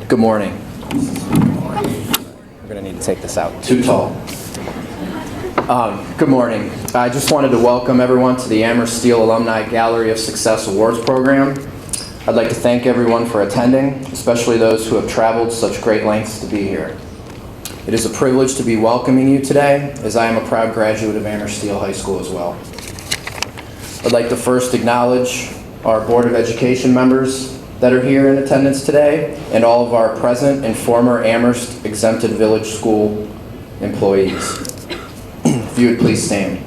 Good morning. We're going to need to take this out. Too tall. Good morning. I just wanted to welcome everyone to the Amherst Steele Alumni Gallery of Success Awards program. I'd like to thank everyone for attending, especially those who have traveled such great lengths to be here. It is a privilege to be welcoming you today, as I am a proud graduate of Amherst Steele High School as well. I'd like to first acknowledge our Board of Education members that are here in attendance today, and all of our present and former Amherst Exempted Village School employees. If you would please stand.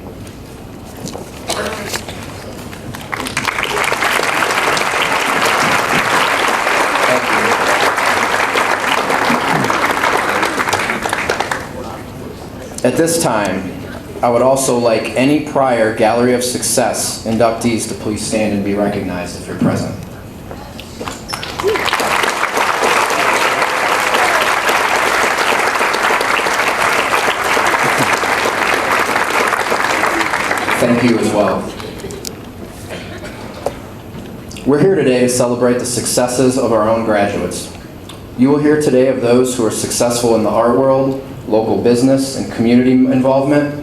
At this time, I would also like any prior Gallery of Success inductees to please stand and be recognized if you're present. Thank you as well. We're here today to celebrate the successes of our own graduates. You will hear today of those who are successful in the art world, local business and community involvement,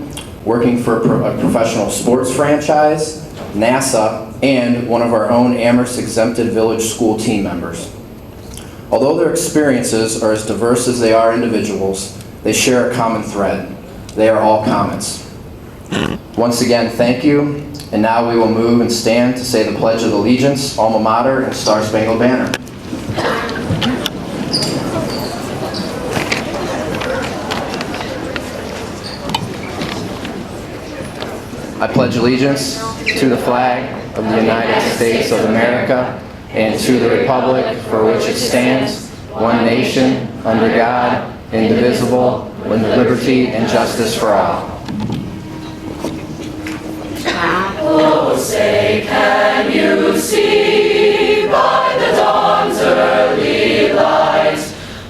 working for a professional sports franchise, NASA, and one of our own Amherst Exempted Village School team members. Although their experiences are as diverse as they are individuals, they share a common thread. They are all Comets. Once again, thank you, and now we will move and stand to say the Pledge of Allegiance, Alma Mater, and Star Spangled Banner. I pledge allegiance to the flag of the United States of America and to the republic for which it stands, one nation, under God, indivisible, with liberty and justice for all. Oh, say, can you see by the dawn's early light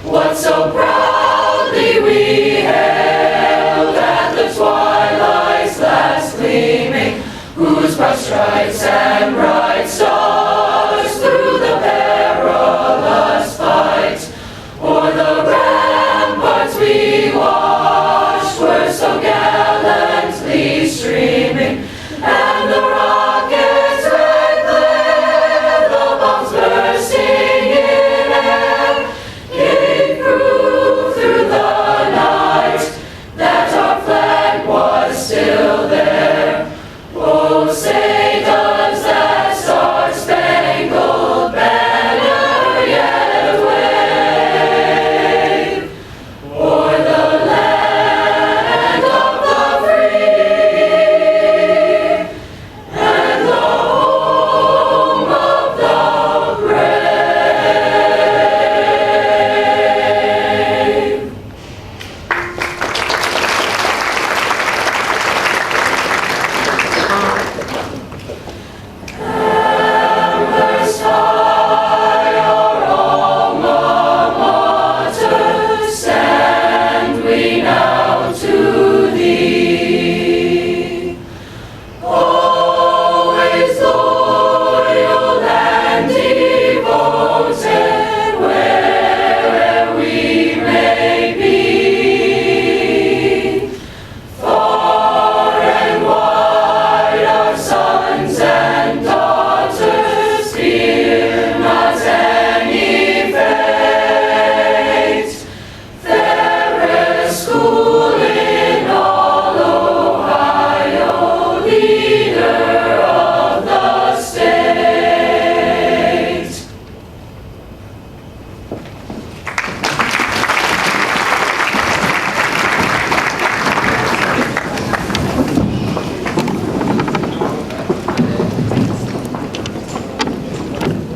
what so proudly we hailed at the twilight's last gleaming, whose bright stripes and bright stars through the perilous fight o'er the ramparts we watched were so gallantly streaming, and the rockets red glare, the bombs bursting in air, gave proof through the night that our flag was still there. Oh, say does that star-spangled banner yet wave o'er the land of the free and the home of the brave. Amherst High, our alma mater, stand we now to thee. Always loyal and devoted, where'er we may be. Far and wide our sons and daughters fear not any fate. Fairest school in all Ohio, leader of the state.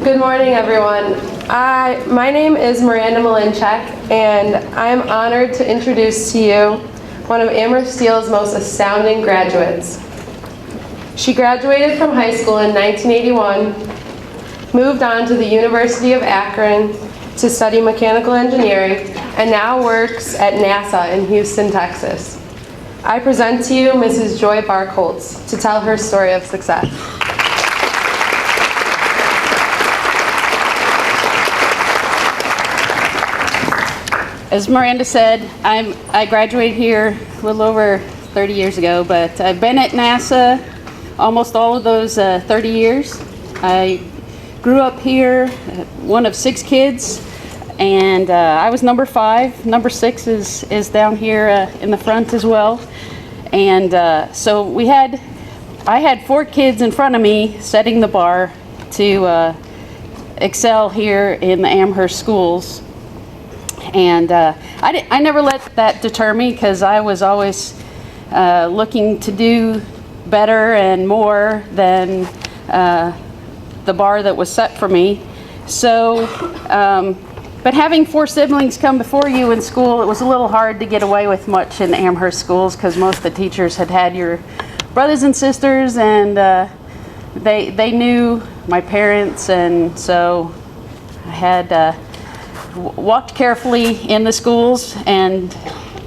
Good morning, everyone. My name is Miranda Malinchek, and I'm honored to introduce to you one of Amherst Steele's most astounding graduates. She graduated from high school in 1981, moved on to the University of Akron to study mechanical engineering, and now works at NASA in Houston, Texas. I present to you Mrs. Joy Barkholtz to tell her story of success. As Miranda said, I graduated here a little over 30 years ago, but I've been at NASA almost all of those 30 years. I grew up here, one of 6 kids, and I was number 5. Number 6 is down here in the front as well. And so I had 4 kids in front of me setting the bar to excel here in the Amherst schools. And I never let that deter me, because I was always looking to do better and more than the bar that was set for me. So, but having 4 siblings come before you in school, it was a little hard to get away with much in Amherst schools, because most of the teachers had your brothers and sisters, and they knew my parents, and so I had walked carefully in the schools and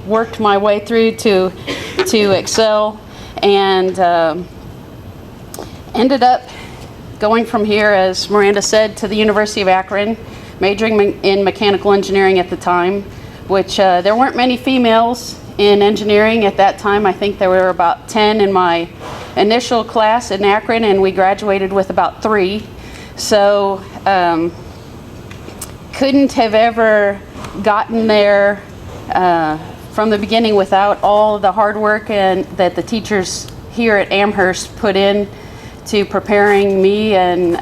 worked my way through to excel, and ended up going from here, as Miranda said, to the University of Akron, majoring in mechanical engineering at the time, which there weren't many females in engineering at that time. I think there were about 10 in my initial class in Akron, and we graduated with about 3. So couldn't have ever gotten there from the beginning without all the hard work and that the teachers here at Amherst put in to preparing me and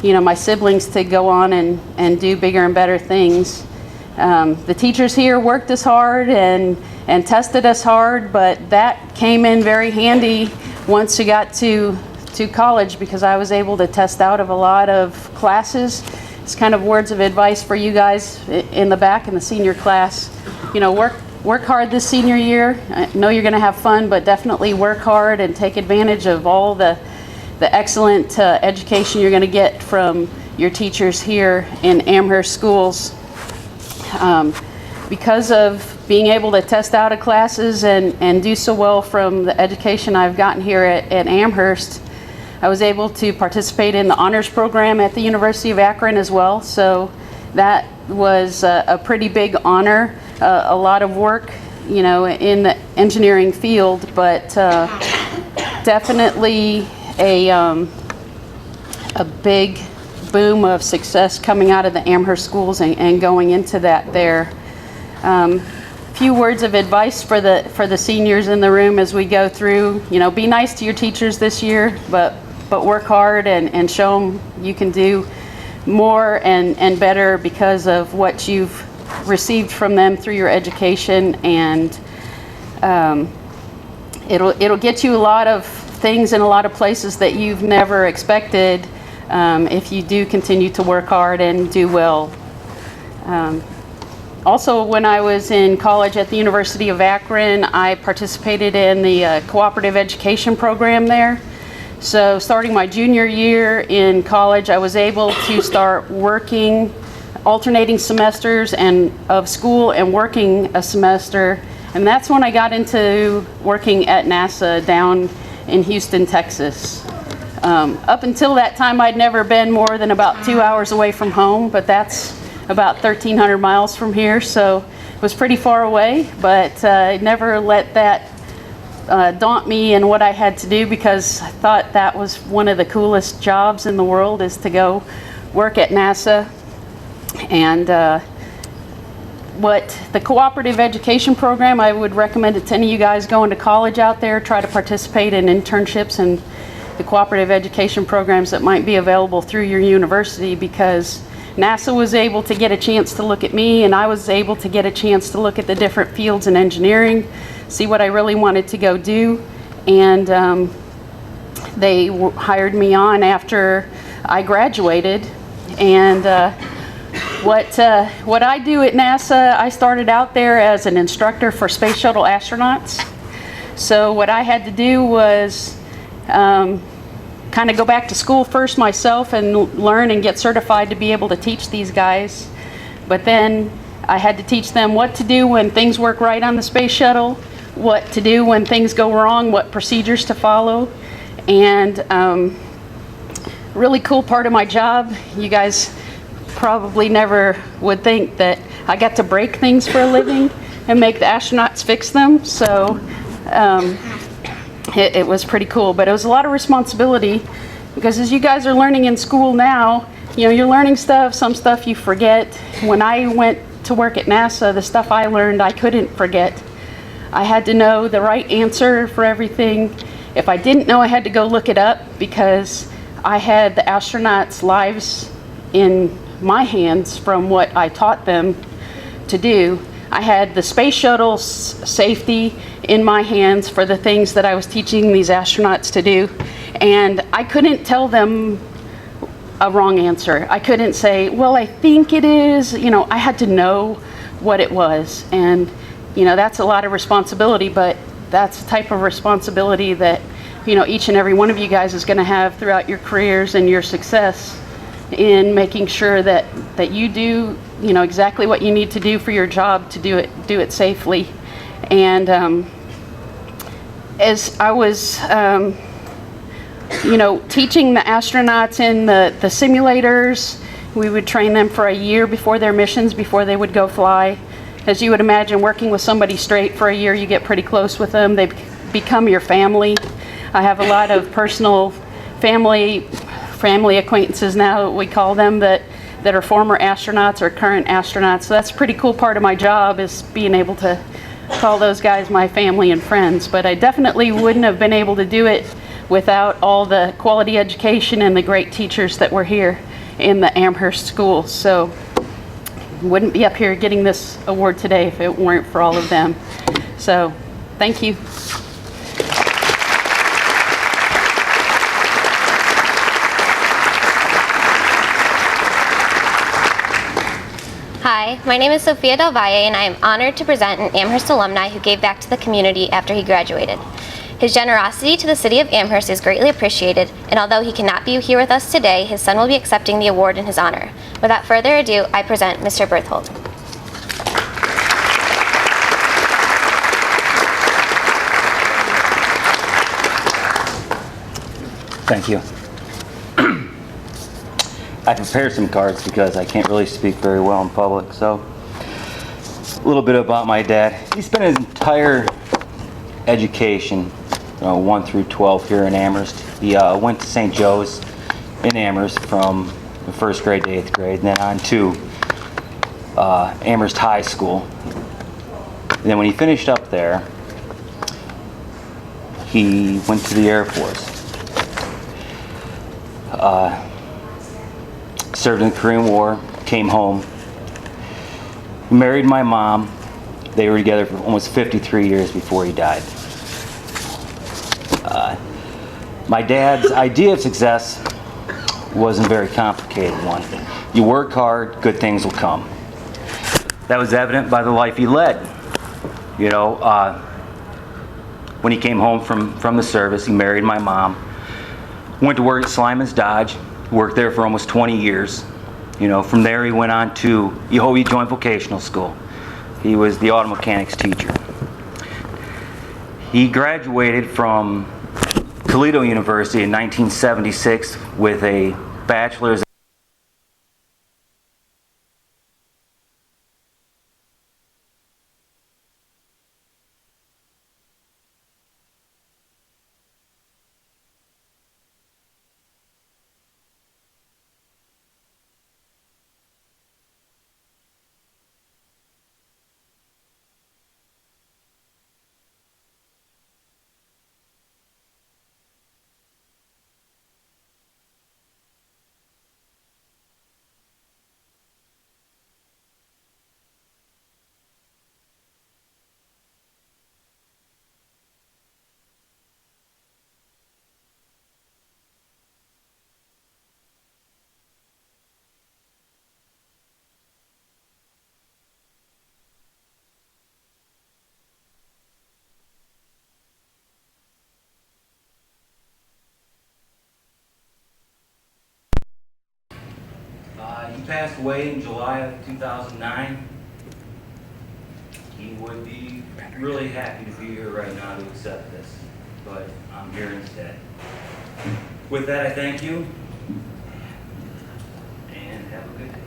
my siblings to go on and do bigger and better things. The teachers here worked us hard and tested us hard, but that came in very handy once we got to college, because I was able to test out of a lot of classes. It's kind of words of advice for you guys in the back in the senior class. Work hard this senior year. I know you're going to have fun, but definitely work hard and take advantage of all the excellent education you're going to get from your teachers here in Amherst schools. Because of being able to test out of classes and do so well from the education I've gotten here at Amherst, I was able to participate in the honors program at the University of Akron as well. So that was a pretty big honor, a lot of work, in the engineering field, but definitely a big boom of success coming out of the Amherst schools and going into that there. Few words of advice for the seniors in the room as we go through. Be nice to your teachers this year, but work hard and show them you can do more and better because of what you've received from them through your education, and it'll get you a lot of things in a lot of places that you've never expected if you do continue to work hard and do well. Also, when I was in college at the University of Akron, I participated in the cooperative education program there. So starting my junior year in college, I was able to start working alternating semesters of school and working a semester. And that's when I got into working at NASA down in Houston, Texas. Up until that time, I'd never been more than about 2 hours away from home, but that's about 1,300 miles from here, so it was pretty far away, but I never let that daunt me in what I had to do, because I thought that was one of the coolest jobs in the world, is to go work at NASA. And what the cooperative education program, I would recommend to any of you guys going to college out there, try to participate in internships and the cooperative education programs that might be available through your university, because NASA was able to get a chance to look at me, and I was able to get a chance to look at the different fields in engineering, see what I really wanted to go do, and they hired me on after I graduated. And what I do at NASA, I started out there as an instructor for space shuttle astronauts. So what I had to do was kind of go back to school first myself and learn and get certified to be able to teach these guys. But then I had to teach them what to do when things work right on the space shuttle, what to do when things go wrong, what procedures to follow. And really cool part of my job, you guys probably never would think that I got to break things for a living and make the astronauts fix them. So it was pretty cool, but it was a lot of responsibility, because as you guys are learning in school now, you know, you're learning stuff, some stuff you forget. When I went to work at NASA, the stuff I learned I couldn't forget. I had to know the right answer for everything. If I didn't know, I had to go look it up, because I had the astronauts' lives in my hands from what I taught them to do. I had the space shuttle's safety in my hands for the things that I was teaching these astronauts to do. And I couldn't tell them a wrong answer. I couldn't say, well, I think it is. You know, I had to know what it was. And, you know, that's a lot of responsibility, but that's the type of responsibility that, you know, each and every one of you guys is going to have throughout your careers and your success in making sure that you do, you know, exactly what you need to do for your job to do it safely. And as I was, you know, teaching the astronauts in the simulators, we would train them for a year before their missions, before they would go fly. As you would imagine, working with somebody straight for a year, you get pretty close with them. They become your family. I have a lot of personal family acquaintances now, we call them, that are former astronauts or current astronauts. So that's a pretty cool part of my job, is being able to call those guys my family and friends. But I definitely wouldn't have been able to do it without all the quality education and the great teachers that were here in the Amherst School. So wouldn't be up here getting this award today if it weren't for all of them. So thank you. Hi, my name is Sophia Del Valle, and I am honored to present an Amherst alumni who gave back to the community after he graduated. His generosity to the city of Amherst is greatly appreciated, and although he cannot be here with us today, his son will be accepting the award in his honor. Without further ado, I present Mr. Berthold. Thank you. I prepared some cards because I can't really speak very well in public, so a little bit about my dad. He spent his entire education, 1 through 12 here in Amherst. He went to St. Joe's in Amherst from the 1st grade to 8th grade, and then on to Amherst High School. And then when he finished up there, he went to the Air Force. Served in the Korean War, came home, married my mom. They were together for almost 53 years before he died. My dad's idea of success wasn't a very complicated one. You work hard, good things will come. That was evident by the life he led. You know, when he came home from the service, he married my mom, went to work at Slyman's Dodge, worked there for almost 20 years. You know, from there he went on to Yehovah Joint Vocational School. He was the auto mechanics teacher. He graduated from Toledo University in 1976 with a bachelor's. He passed away in July of 2009. he would be really happy to be here right now to accept this, but I'm here instead. With that, I thank you, and have a good day.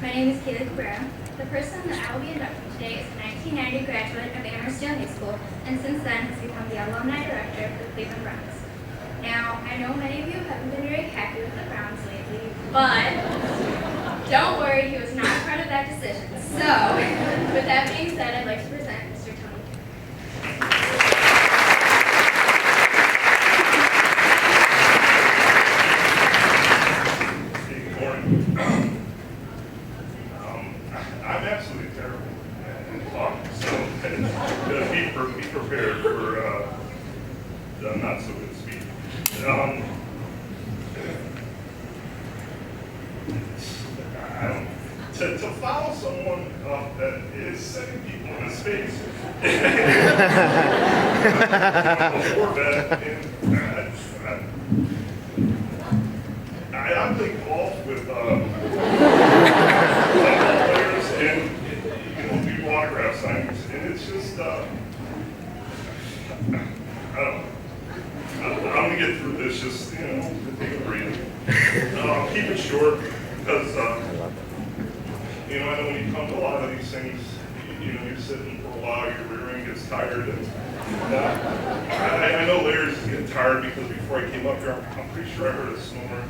My name is Kayla Cabrera. The person that I will be inducting today is a 1990 graduate of Amherst Steele High School, and since then has become the alumni director for the Cleveland Browns. Now, I know many of you haven't been very happy with the Browns lately, but don't worry, he was not part of that decision. So, with that being said, I'd like to present Mr. Tony. Good morning. I'm absolutely terrible at talking, so be prepared for not so good speech. To follow someone that is sending people into space before that, I play golf with players and do autograph signings, and it's just I don't know. I'm gonna get through this. Just take a breather. Keep it short because I know when you come to a lot of these things, you're sitting for a while, your rear end gets tired, and I know Larry's getting tired because before I came up here, I'm pretty sure I heard a snore.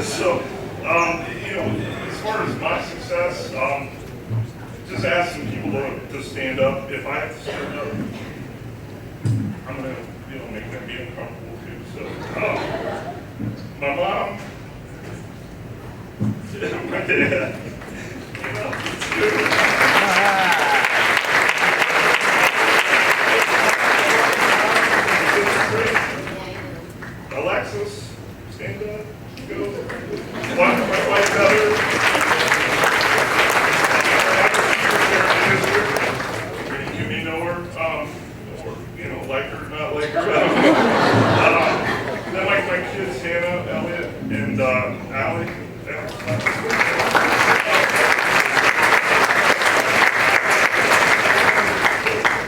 So, as far as my success, just asking people to stand up. If I have to stand up, I'm gonna, make them be uncomfortable too. So, my mom, my dad, it's good. Alexis, stand up, go. My wife, Heather. You may know her, or, like her, not like her. Then my kids, Hannah, Elliot, and Allie.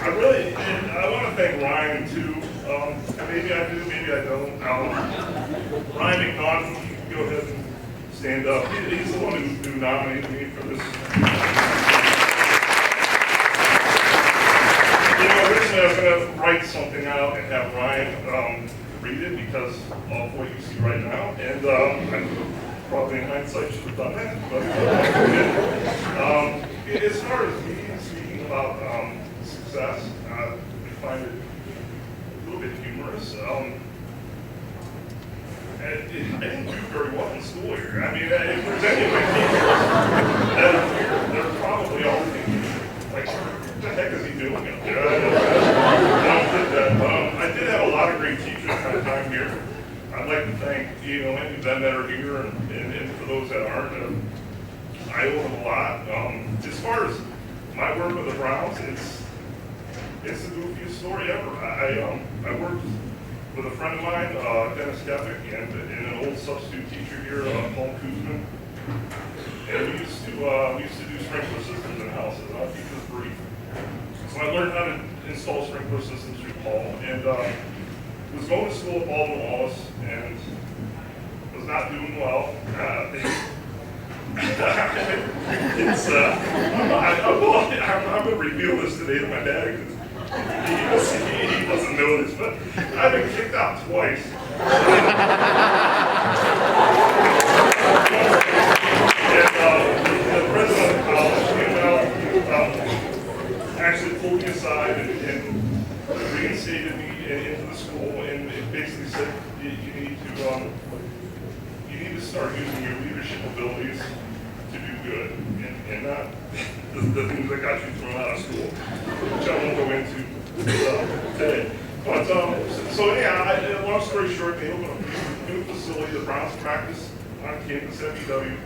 I want to thank Ryan too. Maybe I do, maybe I don't. Ryan McNaughton, you can go ahead and stand up. He's the one who nominated me for this. Originally I was going to write something out and have Ryan read it because of what you see right now. And I probably in hindsight should have done that. But as far as me speaking about success, I find it a little bit humorous. I didn't do very well in school here. I mean, if there's any of my teachers that are here, they're probably all thinking, like, what the heck is he doing up there? I did have a lot of great teachers my time here. I'd like to thank, any of them that are here, and for those that aren't, I owe them a lot. As far as my work with the Browns, it's the goofiest story ever. I worked with a friend of mine, Dennis Kepik, and an old substitute teacher here, Paul Kuzman. And we used to do sprinkler systems in houses. I'll keep this brief. So I learned how to install sprinkler systems through Paul, and was going to school at Baldwin Wallace, and was not doing well. I'm going to reveal this today to my dad because he doesn't know this, but I've been kicked out twice. And the president of the college came out, actually pulled me aside and reinstated me into the school, and it basically said you need to start using your leadership abilities to do good, and not the things that got you thrown out of school, which I won't go into today. But long story short, they opened a new facility. The Browns practice on campus at BW.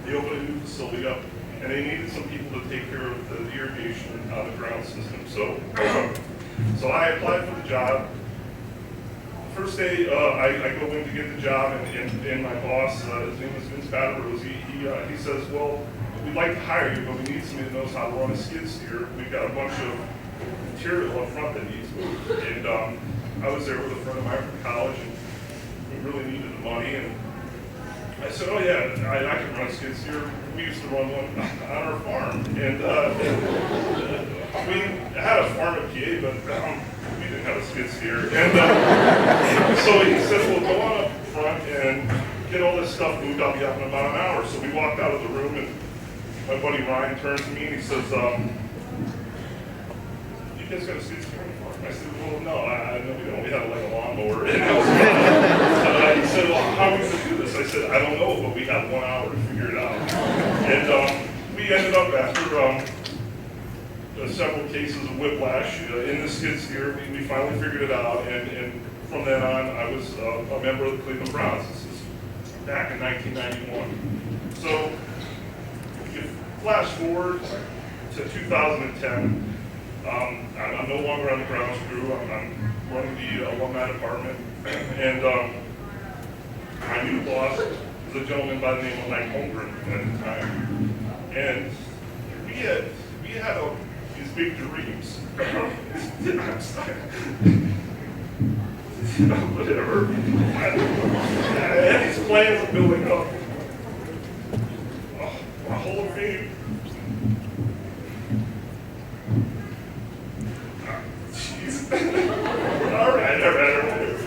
They opened a new facility up, and they needed some people to take care of the irrigation on the ground system. So So I applied for the job. First day, I go in to get the job, and my boss, his name is Vince Batterose, he says, well, we'd like to hire you, but we need somebody that knows how to run a skid steer. We've got a bunch of material up front that needs moved. And I was there with a friend of mine from college, and we really needed the money. And I said, oh yeah, I can run a skid steer. We used to run one on our farm. And we had a farm at PA, but we didn't have a skid steer. And so he said, well, go on up front and get all this stuff moved. I'll be up in about an hour. So we walked out of the room, and my buddy Ryan turns to me and he says, you guys got a skid steer on the farm? I said, well, no, no, we don't. We have like a lawnmower. And he said, well, how are we going to do this? I said, I don't know, but we have 1 hour to figure it out. And we ended up after several cases of whiplash in the skid steer. We finally figured it out, and from then on, I was a member of the Cleveland Browns. This is back in 1991. So, if you flash forward to 2010, I'm no longer on the grounds crew. I'm running the alumni department, and my new boss is a gentleman by the name of Mike Holmgren at the time, and we had these big dreams. Whatever. I had these plans of building up a Hall of Fame. Jeez. All right.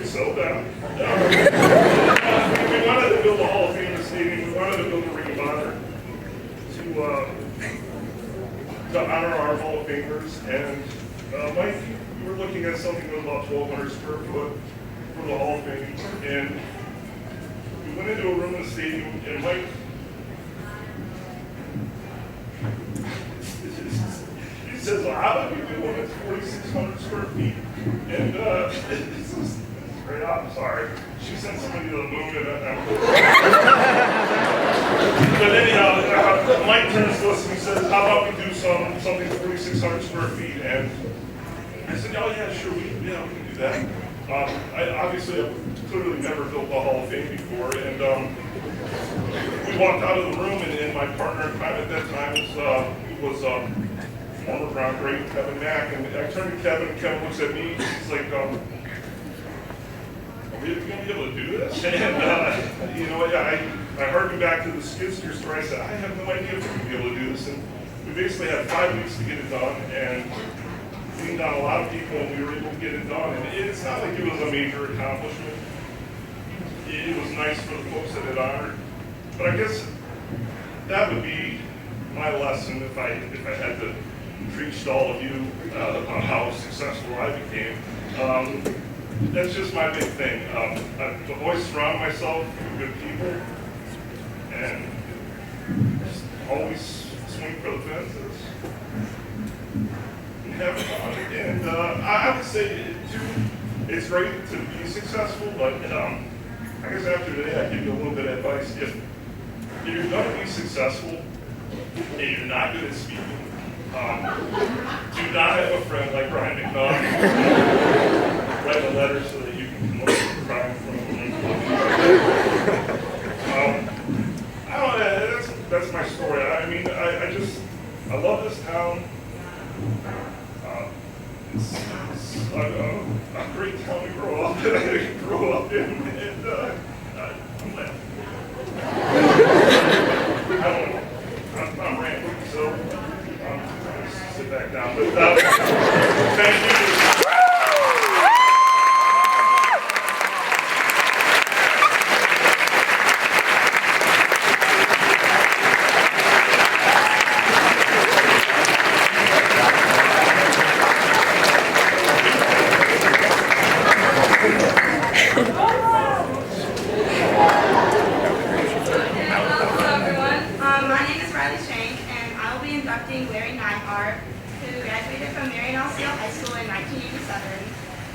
Settle down. We wanted to build a Hall of Fame in the stadium. We wanted to build a Ring of Honor to honor our Hall of Famers. And Mike, we were looking at something that was about 1,200 square foot for the Hall of Fame. And we went into a room in the stadium, and Mike, he says, well, how about we do one that's 4,600 square feet? And I'm sorry. She sent somebody to the moon, and but anyhow, Mike turns to us and he says, how about we do something 4,600 square feet? And I said, oh yeah, sure, we can do that. I've clearly never built a Hall of Fame before, and we walked out of the room, and my partner in crime at that time was former Brown great Kevin Mack, and I turned to Kevin, and Kevin looks at me, he's like, are we going to be able to do this? And, you know, I harkened back to the skid steer story. I said, I have no idea if we're going to be able to do this. And we basically had 5 weeks to get it done, and leaned on a lot of people, and we were able to get it done. And it's not like it was a major accomplishment. It was nice for the folks that it honored. But I guess that would be my lesson if I had to preach to all of you about how successful I became. That's just my big thing. I've always surrounded myself with good people, and just always swing for the fences and have fun. And I would say, too, it's great to be successful, but I guess after today I give you a little bit of advice. If you're going to be successful and you're not good at speaking, do not have a friend like Brian McNaught. Write a letter so that you can come up with crime from I don't know, that's my story. I mean, I love this town. It's a great town to grow up in, and I'm glad. I don't know. I'm rambling, so I'm sit back down. But thank you.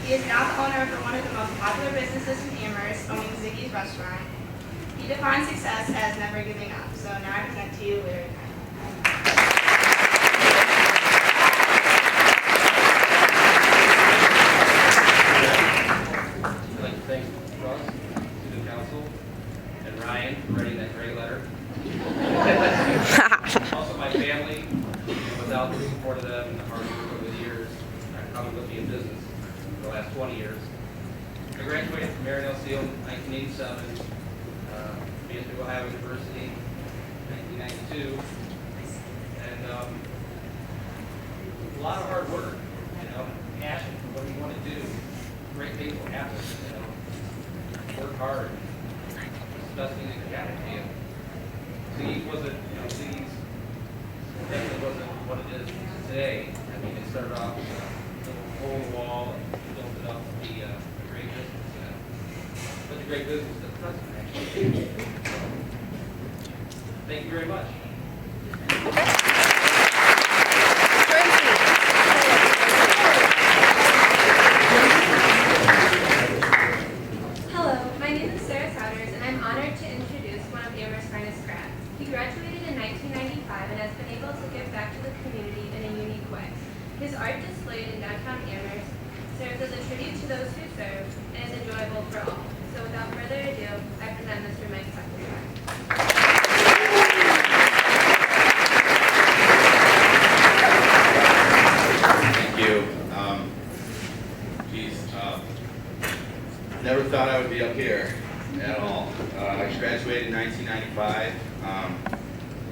He is now the owner of one of the most popular businesses in Amherst, owning Ziggy's Restaurant. He defines success as never giving up. So now I present to you Larry. and Ryan for writing that great letter. Also my family, without the support of them and the hard work over the years, I probably wouldn't be in business for the last 20 years. I graduated from Marion, Steele in 1987, being through Ohio University in 1992, and a lot of hard work, passion for what you want to do. Great things will happen, work hard. It's the best thing that could happen to you. Leeds wasn't, Leeds definitely wasn't what it is today. I mean, it started off with a little hole in the wall and built it up to be a great business. Such a great business that the president actually. Thank you very much. Hello, my name is Sarah Souders, and I'm honored to introduce one of Amherst's finest grads. He graduated in 1995 and has been able to give back to the community in a unique way. His art displayed in downtown Amherst serves as a tribute to those who serve and is enjoyable for all. So without further ado, I present Mr. Mike Tucker. Thank you. Never thought I would be up here at all. I graduated in 1995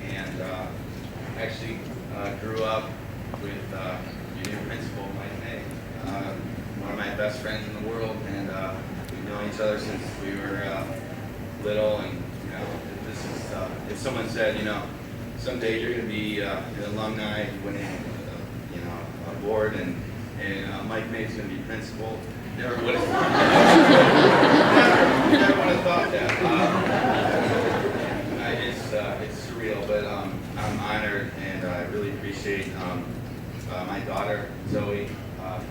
and actually grew up with your new principal, Mike May, one of my best friends in the world, and we've known each other since we were little. And this is if someone said, someday you're going to be an alumni winning, a board, and Mike May's going to be principal. Never would have never would have thought that. It's surreal, but I'm honored, and I really appreciate my daughter, Zoe.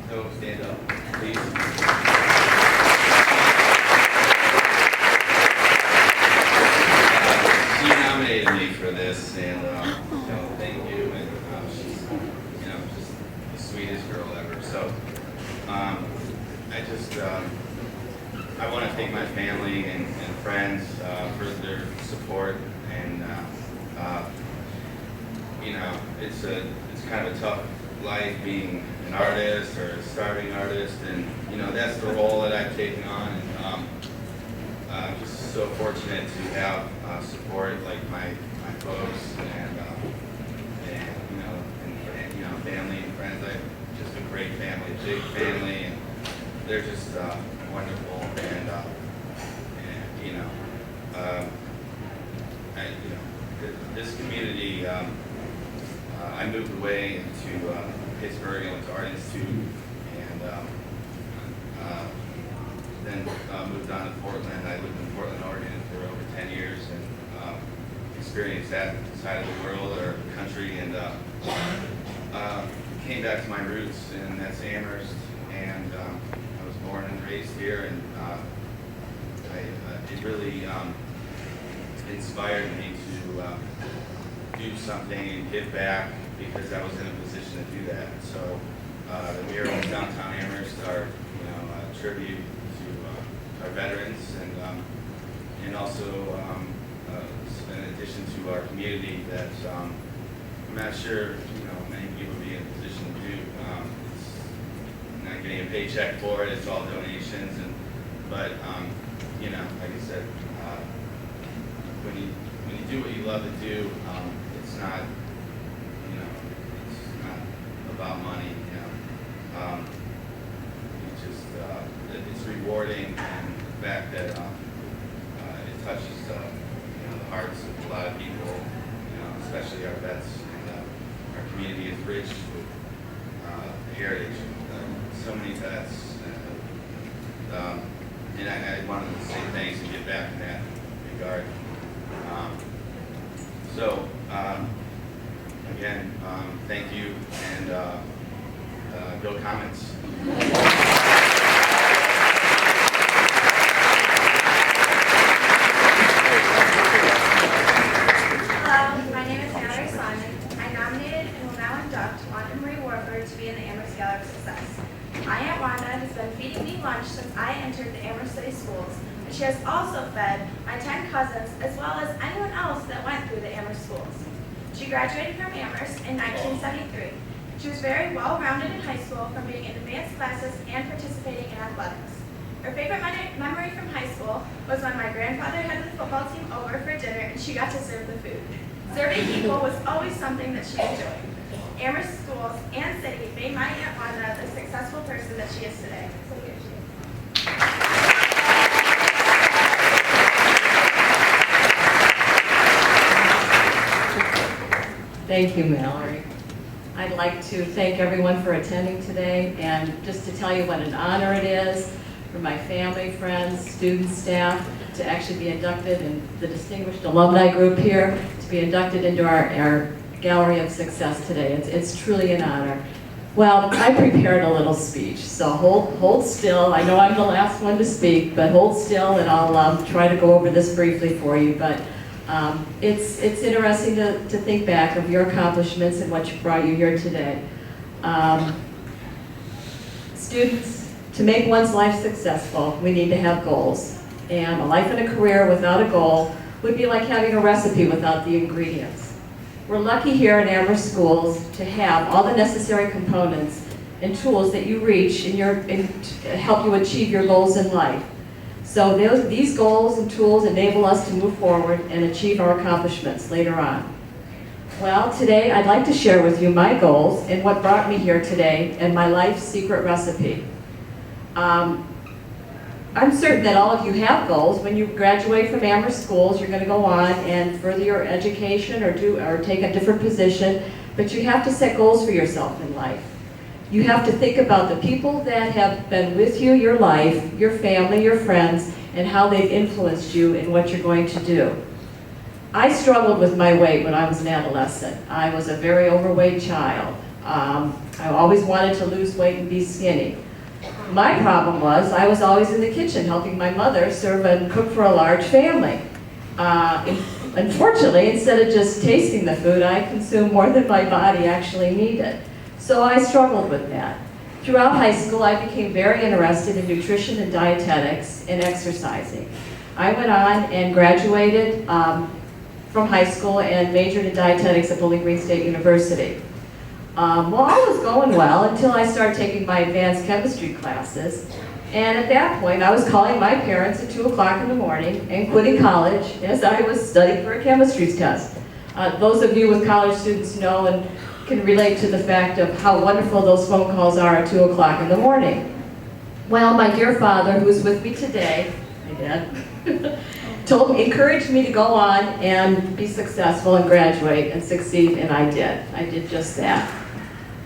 Zoe, stand up, please. She nominated me for this, and thank you. And she's, just the sweetest girl ever. So. I want to thank my family and friends for their support, and it's kind of a tough life being an artist or a starving artist, and that's the role that I've taken on, and I'm just so fortunate to have support like my folks and family and friends. I just a great family, big family, and they're just wonderful, and this community. I moved away to Pittsburgh and went to Art Institute, and then moved on to Portland. I lived in Portland, Oregon for over 10 years, and experienced that side of the world or the country, and came back to my roots, and that's Amherst. And I was born and raised here, and it really inspired me to do something and give back, because I was in a position to do that. So the murals downtown Amherst are, a tribute to our veterans, and also in addition to our community that I'm not sure many people would be in a position to do. Not getting a paycheck for it, it's all donations, but like I said, when you do what you love to do, it's not about money, it's rewarding, and the fact that it touches the hearts of a lot of people, especially our vets, and our community is rich with heritage. So many vets, and I wanted to say thanks and get back in that regard. Again, thank you, and go Comets. Hello, my name is Mallory Simon. I nominated and will now induct Wanda Marie Warford to be in the Amherst Gallery of Success. My Aunt Wanda has been feeding me lunch since I entered the Amherst City Schools, and she has also fed my 10 cousins, as well as anyone else that went through the Amherst schools. She graduated from Amherst in 1973. She was very well-rounded in high school from being in advanced classes and participating in athletics. Her favorite memory from high school was when my grandfather had the football team over for dinner and she got to serve the food. Serving people was always something that she enjoyed. Amherst schools and city made my Aunt Wanda the successful person that she is today. So here she is. Thank you, Mallory. I'd like to thank everyone for attending today, and just to tell you what an honor it is for my family, friends, students, staff, to actually be inducted in the distinguished alumni group here, to be inducted into our Gallery of Success today. It's truly an honor. Well, I prepared a little speech, so hold still. I know I'm the last one to speak, but hold still and I'll try to go over this briefly for you. But it's interesting to think back of your accomplishments and what brought you here today. Students, to make one's life successful, we need to have goals. And a life and a career without a goal would be like having a recipe without the ingredients. We're lucky here at Amherst Schools to have all the necessary components and tools that you reach to help you achieve your goals in life. So these goals and tools enable us to move forward and achieve our accomplishments later on. Well, today I'd like to share with you my goals and what brought me here today and my life's secret recipe. I'm certain that all of you have goals. When you graduate from Amherst schools, you're going to go on and further your education or take a different position, but you have to set goals for yourself in life. You have to think about the people that have been with you your life, your family, your friends, and how they've influenced you in what you're going to do. I struggled with my weight when I was an adolescent. I was a very overweight child. I always wanted to lose weight and be skinny. My problem was I was always in the kitchen helping my mother serve and cook for a large family. Unfortunately, instead of just tasting the food, I consumed more than my body actually needed. So I struggled with that. Throughout high school, I became very interested in nutrition and dietetics and exercising. I went on and graduated from high school and majored in dietetics at Bowling Green State University. Well, all was going well until I started taking my advanced chemistry classes. And at that point, I was calling my parents at 2 o'clock in the morning and quitting college as I was studying for a chemistry test. Those of you with college students know and can relate to the fact of how wonderful those phone calls are at 2 o'clock in the morning. Well, my dear father, who is with me today, my dad, encouraged me to go on and be successful and graduate and succeed, and I did. I did just that.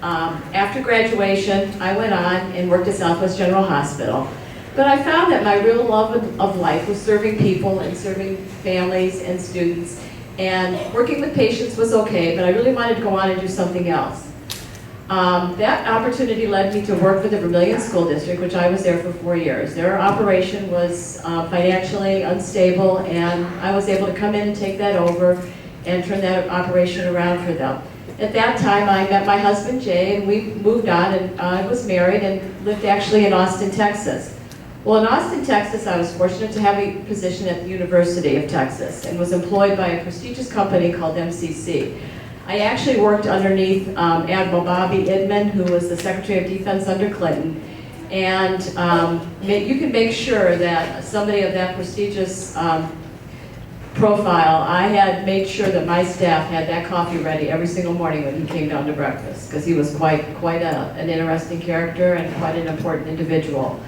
After graduation, I went on and worked at Southwest General Hospital. But I found that my real love of life was serving people and serving families and students. And working with patients was okay, but I really wanted to go on and do something else. That opportunity led me to work for the Vermilion School District, which I was there for 4 years. Their operation was financially unstable, and I was able to come in and take that over and turn that operation around for them. At that time, I met my husband, Jay, and we moved on, and I was married and lived actually in Austin, Texas. Well, in Austin, Texas, I was fortunate to have a position at the University of Texas and was employed by a prestigious company called MCC. I actually worked underneath Admiral Bobby Idman, who was the Secretary of Defense under Clinton, and you can make sure that somebody of that prestigious profile, I had made sure that my staff had that coffee ready every single morning when he came down to breakfast, because he was quite an interesting character and quite an important individual.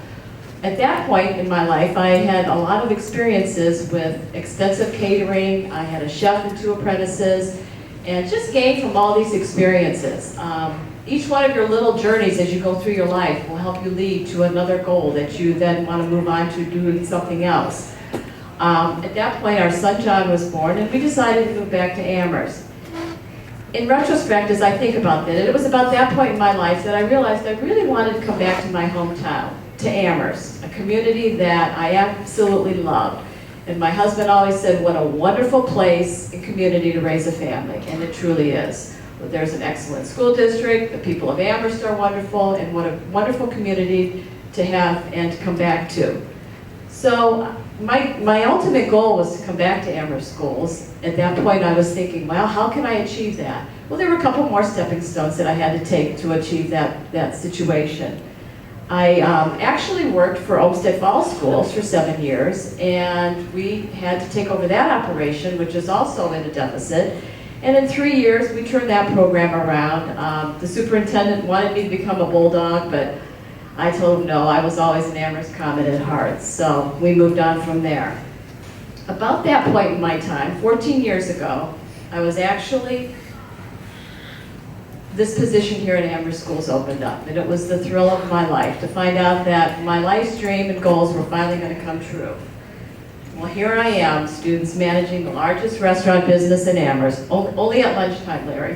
At that point in my life, I had a lot of experiences with extensive catering. I had a chef and 2 apprentices, and just gained from all these experiences. Each one of your little journeys as you go through your life will help you lead to another goal that you then want to move on to doing something else. At that point, our son John was born, and we decided to move back to Amherst. In retrospect, as I think about that, it was about that point in my life that I realized I really wanted to come back to my hometown, to Amherst, a community that I absolutely loved. And my husband always said, what a wonderful place and community to raise a family, and it truly is. There's an excellent school district, the people of Amherst are wonderful, and what a wonderful community to have and to come back to. So my ultimate goal was to come back to Amherst Schools. At that point, I was thinking, well, how can I achieve that? Well, there were a couple more stepping stones that I had to take to achieve that situation. I actually worked for Olmsted Falls Schools for 7 years, and we had to take over that operation, which is also in a deficit. And in 3 years, we turned that program around. The superintendent wanted me to become a bulldog, but I told him no, I was always an Amherst Comet at heart, so we moved on from there. About that point in my time, 14 years ago, I was actually, this position here at Amherst Schools opened up, and it was the thrill of my life to find out that my life's dream and goals were finally going to come true. Well, here I am, students managing the largest restaurant business in Amherst, only at lunchtime, Larry.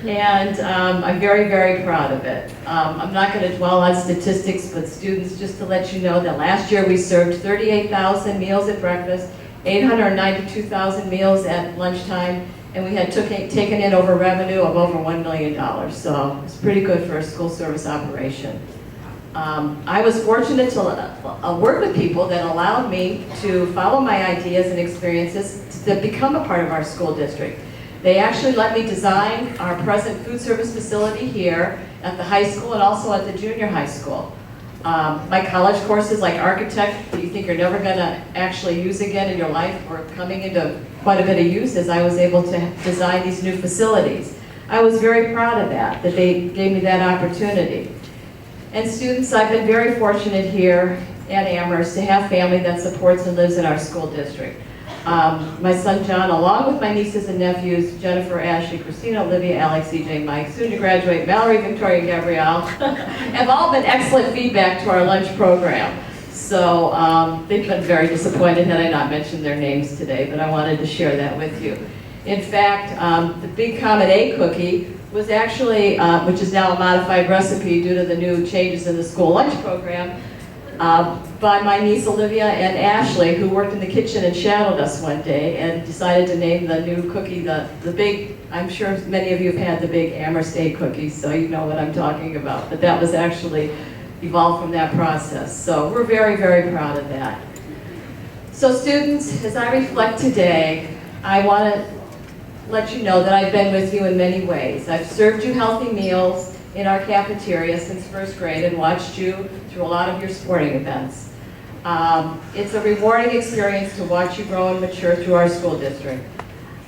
And I'm very, very proud of it. I'm not going to dwell on statistics, but students, just to let you know that last year we served 38,000 meals at breakfast, 892,000 meals at lunchtime, and we had taken in over revenue of over $1 million. So it's pretty good for a school service operation. I was fortunate to work with people that allowed me to follow my ideas and experiences to become a part of our school district. They actually let me design our present food service facility here at the high school and also at the junior high school. My college courses like architect that you think you're never going to actually use again in your life were coming into quite a bit of use as I was able to design these new facilities. I was very proud of that they gave me that opportunity. And students, I've been very fortunate here at Amherst to have family that supports and lives in our school district. My son John, along with my nieces and nephews, Jennifer, Ashley, Christina, Olivia, Alex, EJ, Mike, soon to graduate, Mallory, Victoria, and Gabrielle, have all been excellent feedback to our lunch program. So they've been very disappointed had I not mentioned their names today, but I wanted to share that with you. In fact, the Big Comet A cookie was actually, which is now a modified recipe due to the new changes in the school lunch program, by my niece Olivia and Ashley, who worked in the kitchen and shadowed us one day and decided to name the new cookie the big, I'm sure many of you have had the big Amherst A cookies, so you know what I'm talking about. But that was actually evolved from that process. So we're very, very proud of that. So students, as I reflect today, I want to let you know that I've been with you in many ways. I've served you healthy meals in our cafeteria since first grade and watched you through a lot of your sporting events. It's a rewarding experience to watch you grow and mature through our school district.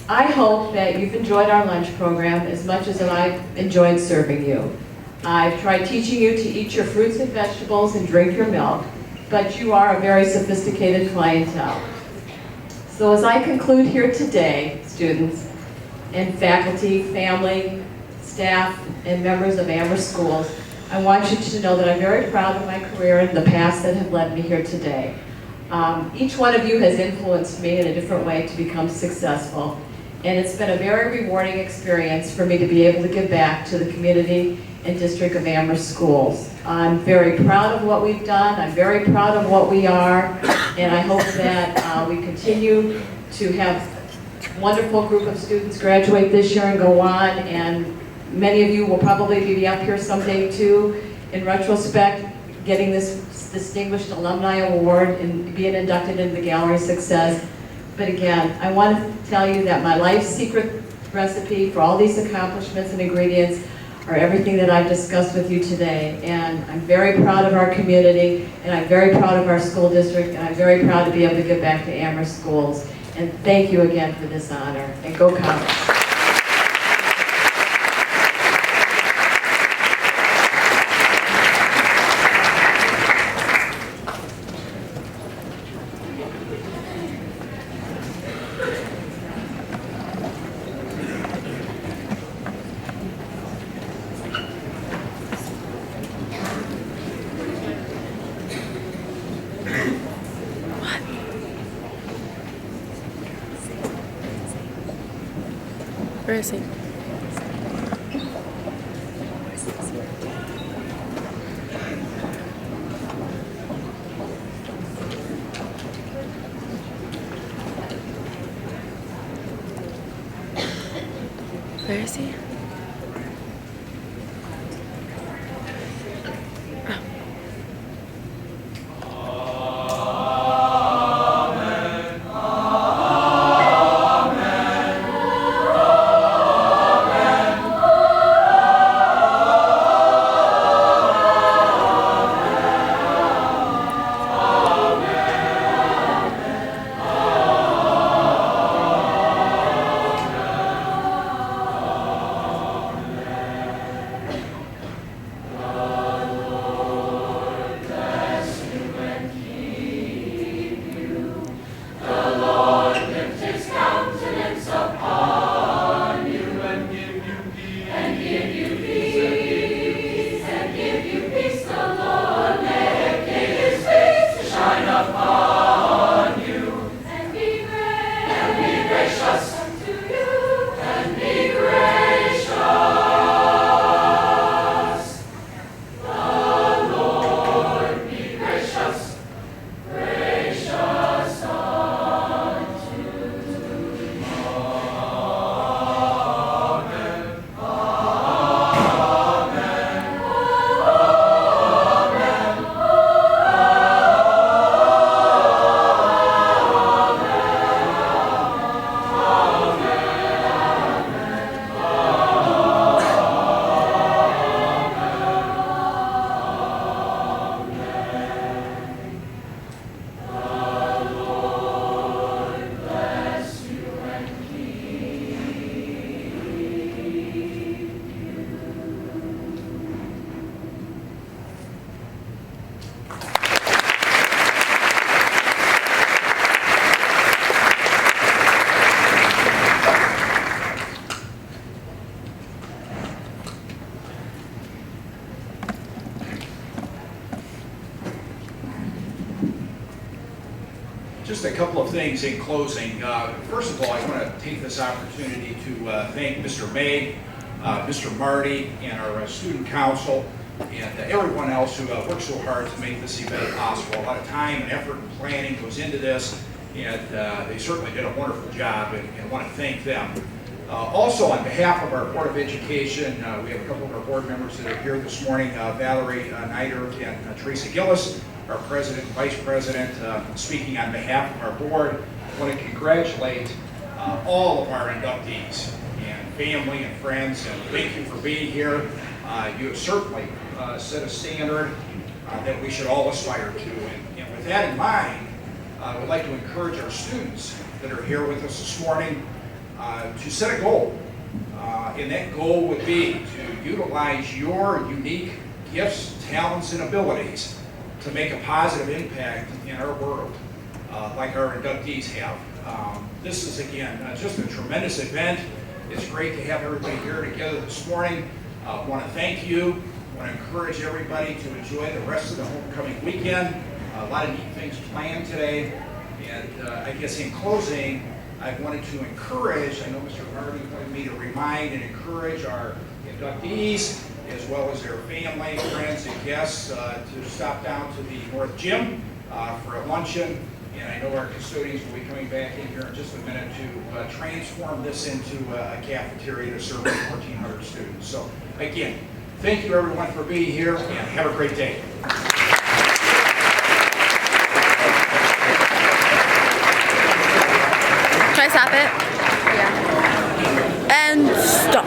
I hope that you've enjoyed our lunch program as much as I've enjoyed serving you. I've tried teaching you to eat your fruits and vegetables and drink your milk, but you are a very sophisticated clientele. So as I conclude here today, students and faculty, family, staff, and members of Amherst Schools, I want you to know that I'm very proud of my career and the paths that have led me here today. Each one of you has influenced me in a different way to become successful, and it's been a very rewarding experience for me to be able to give back to the community and district of Amherst Schools. I'm very proud of what we've done, I'm very proud of what we are, and I hope that we continue to have a wonderful group of students graduate this year and go on, and many of you will probably be up here someday too, in retrospect, getting this Distinguished Alumni Award and being inducted into the Gallery of Success. But again, I want to tell you that my life's secret recipe for all these accomplishments and ingredients are everything that I've discussed with you today. And I'm very proud of our community, and I'm very proud of our school district, and I'm very proud to be able to give back to Amherst Schools. And thank you again for this honor, and go Comets. Where is he? Where is he? Oh. Just a couple of things in closing. First of all, I want to take this opportunity to thank Mr. May, Mr. Marty, and our student council, and everyone else who worked so hard to make this event possible. A lot of time and effort and planning goes into this, and they certainly did a wonderful job, and I want to thank them. Also, on behalf of our Board of Education, we have a couple of our board members that are here this morning, Valerie Nider and Teresa Gillis, our president and vice president. Speaking on behalf of our board, I want to congratulate all of our inductees and family and friends, and thank you for being here. You have certainly set a standard that we should all aspire to. And with that in mind, I would like to encourage our students that are here with us this morning to set a goal. And that goal would be to utilize your unique gifts, talents, and abilities to make a positive impact in our world, like our inductees have. This is, again, just a tremendous event. It's great to have everybody here together this morning. I want to thank you. I want to encourage everybody to enjoy the rest of the homecoming weekend. A lot of neat things planned today. And I guess in closing, I wanted to encourage, I know Mr. Marty wanted me to remind and encourage our inductees, as well as their family, friends, and guests, to stop down to the North Gym for a luncheon. And I know our custodians will be coming back in here in just a minute to transform this into a cafeteria to serve 1,400 students. So again, thank you everyone for being here, and have a great day. Should I stop it? Yeah. And stop.